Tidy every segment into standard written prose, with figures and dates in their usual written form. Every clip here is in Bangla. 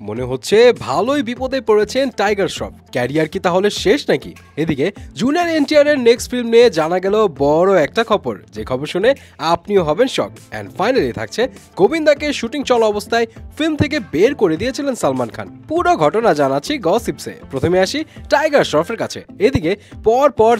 মনে হচ্ছে ভালোই বিপদে পড়েছেন টাইগার শ্রফ। ক্যারিয়ার কি তাহলে শেষ নাকি? এদিকে জুনিয়র এনটিআর নেক্সট ফিল্ম নিয়ে জানা গেল বড় একটা খবর, যে খবর শুনে আপনিও হবেন শক। অ্যান্ড ফাইনালি থাকছে গোবিন্দাকে শুটিং চলা অবস্থায় ফিল্ম থেকে বের করে দিয়েছিলেন সালমান খান। পুরো ঘটনা জানাচ্ছি গসিপসে। প্রথমে আসি টাইগার শ্রফের কাছে। এদিকে পর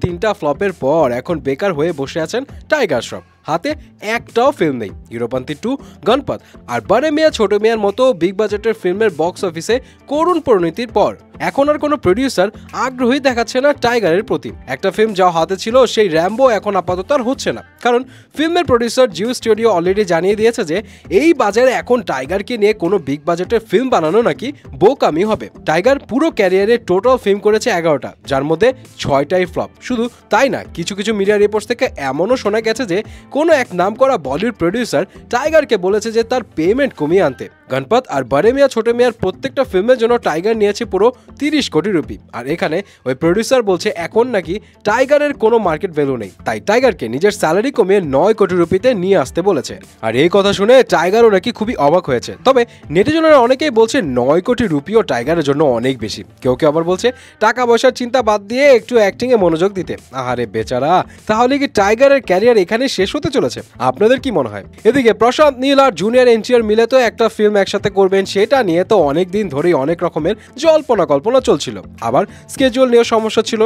তিনটা ফ্লপের পর এখন বেকার হয়ে বসে আছেন টাইগার শ্রফ। হাতে একটাও ফিল্ম নেই। হিরোপন্থী 2, গণপত আর বড় মিয়া ছোট মিয়ার মতো বিগ বাজেটের ফিল্মের বক্স অফিসে করুণ পরিণতির পর এখন আর কোনো প্রডিউসার আগ্রহী দেখাচ্ছে না টাইগারের প্রতি। একটা ফিল্ম যা হাতে ছিল সেই র্যাম্বো এখন আপাতত আর হচ্ছে না, কারণ ফিল্মের প্রডিউসার জিও স্টুডিও অলরেডি জানিয়ে দিয়েছে যে এই বাজারে এখন টাইগারকে নিয়ে কোনো বিগ বাজেটের ফিল্ম বানানো নাকি বোকামি হবে। টাইগার পুরো ক্যারিয়ারে টোটাল ফিল্ম করেছে 11টা, যার মধ্যে 6টাই ফ্লপ। শুধু তাই না, কিছু মিডিয়া রিপোর্টস থেকে এমনও শোনা গেছে যে কোনো এক নামকরা বলিউড প্রডিউসার টাইগারকে বলেছে যে তার পেমেন্ট কমিয়ে আনতে। গণপত আর বড় মিয়া ছোট মিয়ার প্রত্যেকটা ফিল্মের জন্য টাইগার নিয়েছে পুরো 30 কোটি রুপি। আর এখানে ওই প্রডিউসার বলছে এখন নাকি টাইগারের কোনো মার্কেট ভ্যালু নেই, তাই টাইগারকে নিজের স্যালারি কমিয়ে 9 কোটি রুপিতে নিয়ে আসতে বলেছে। আর এই কথা শুনে টাইগারও নাকি খুবই অবাক হয়েছে। তবে নেটিজনেরা অনেকেই বলছে 9 কোটি রুপিও টাইগারের জন্য অনেক বেশি। কেউ আবার বলছে টাকা পয়সার চিন্তা বাদ দিয়ে একটু অ্যাক্টিং এ মনোযোগ দিতে। আহারে বেচারা, তাহলে কি টাইগারের ক্যারিয়ার এখানে শেষ হতে চলেছে? আপনাদের কি মনে হয়? এদিকে প্রশান্ত নীল আর জুনিয়র এনটিআর মিলে তো একটা ফিল্ম একসাথে করবেন, সেটা নিয়ে তো অনেক দিন ধরেই অনেক রকমের জল্পনা কল্পনা চলছিল। আবার স্কেজুয়াল নিয়ে সমস্যা ছিল,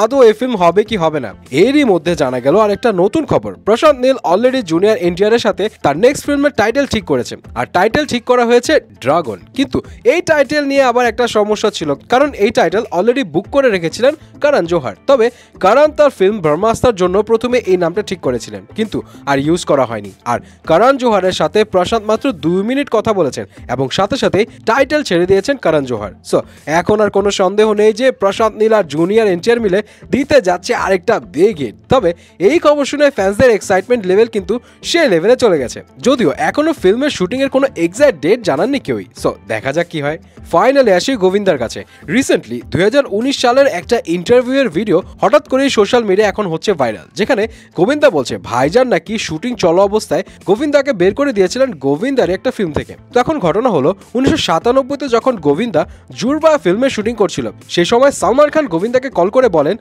আদৌ এই ফিল্ম হবে কি হবে না। এরই মধ্যে জানা গেল আর একটা নতুন খবর। প্রশান্ত নীল অলরেডি জুনিয়র এনটিআর এর সাথে তার নেক্সট ফিল্মের টাইটেল ঠিক করেছে, আর টাইটেল ঠিক করা হয়েছে ড্রাগন। কিন্তু এই টাইটেল নিয়ে আবার একটা সমস্যা ছিল, কারণ এই টাইটেল অলরেডি বুক করে রেখেছিলেন করণ জোহর। তবে করণ তার ফিল্ম ব্রহ্মাস্ত্রার জন্য প্রথমে এই নামটা ঠিক করেছিলেন, কিন্তু আর ইউজ করা হয়নি। আর করণ জোহরের সাথে প্রশান্ত মাত্র 2 মিনিট কথা বলেছেন এবং সাথে সাথে টাইটেল ছেড়ে দিয়েছেন করণ জোহর। সো এখন আর কোনো সন্দেহ নেই যে প্রশান্ত নীল আর জুনিয়র এনটিআর মিলে দিতে যাচ্ছে আরেকটা বিগ হিট। তবে এই খবর শুনে ফ্যান্সদের এক্সাইটমেন্ট লেভেল কিন্তু সে লেভেলে চলে গেছে, যদিও এখনো ফিল্মের শুটিং এর কোনো এক্সাক্ট ডেট জানাননি কেউই। সো দেখা যাক কি হয়। ফাইনালি আসি গোবিন্দার কাছে। রিসেন্টলি 2019 সালের একটা ইন্টারভিউয়ের ভিডিও হঠাৎ করেই সোশ্যাল মিডিয়া এখন হচ্ছে ভাইরাল, যেখানে গোবিন্দা বলছে ভাইজান নাকি শুটিং চলা অবস্থায় গোবিন্দাকে বের করে দিয়েছিলেন গোবিন্দার একটা ফিল্ম থেকে। তো এখন ঘটনা হলো 1997-তে যখন গোবিন্দা জুড়বা ফিল্মের শুটিং করছিল, সেই সময় সালমান খান গোবিন্দাকে কল করে বলেন,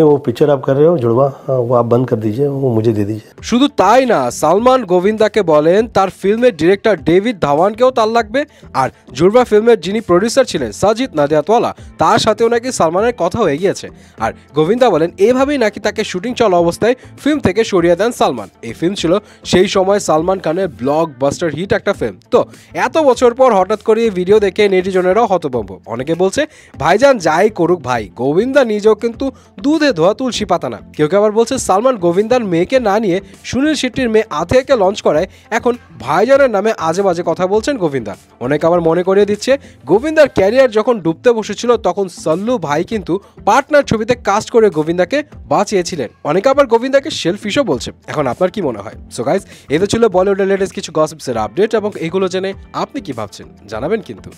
वो पिक्चर आप कर रहे हो जुड़वा, वो आप बंद कर दीजिए, वो मुझे दे दीजिए। শুধু তাই না, সালমান গোবিন্দাকে বলেন তার ফিল্মের ডিরেক্টর ডেভিড ধাওয়ানকেও তার লাগবে, আর জুড়বা ফিল্মের যিনি প্রডিউসার ছিলেন সাজিদ নাদিয়াতওয়ালা, তার সাথেও নাকি সালমানের কথা হয়ে গিয়েছে। আর গোবিন্দা বলেন এভাবেই নাকি তাকে শুটিং চলা অবস্থায় ফিল্ম থেকে সরিয়ে দেন সালমান। এই ফিল্ম ছিল সেই সময় সালমান খানের ব্লকবাস্টার হিট একটা ফিল্ম। তো এত বছর পর হঠাৎ করে এই ভিডিও দেখে নেটিজনেরাও হতভম্ব। অনেকে বলছে ভাইজান যাই করুক ভাই, গোবিন্দা নিজেও কিন্তু দুধে ধোয়া তুলসী পাতা না। কেউ আবার বলছে সালমান গোবিন্দার মেয়েকে না নিয়ে সুনীল শেট্টির মেয়ে আথিয়াকে লঞ্চ করায় এখন ভাইজানের নামে আজে বাজে কথা বলছেন গোবিন্দা। অনেকে আবার মনে করিয়ে দিচ্ছে গোবিন্দার ক্যারিয়ার যখন ডুবতে বসেছিল তখন সল্লু ভাই কিন্তু পার্টনার ছবিতে কাস্ট করে গোবিন্দাকে বাঁচিয়েছিলেন। অনেকে আবার গোবিন্দাকে সেলফিশও বলছে। এখন আপনার কি মনে হয়? সো গাইস, এটা ছিল বলিউডের লেটেস্ট কিছু গসিপসের আপডেট, এবং এগুলো জেনে আপনি কি ভাবছেন জানাবেন কিন্তু।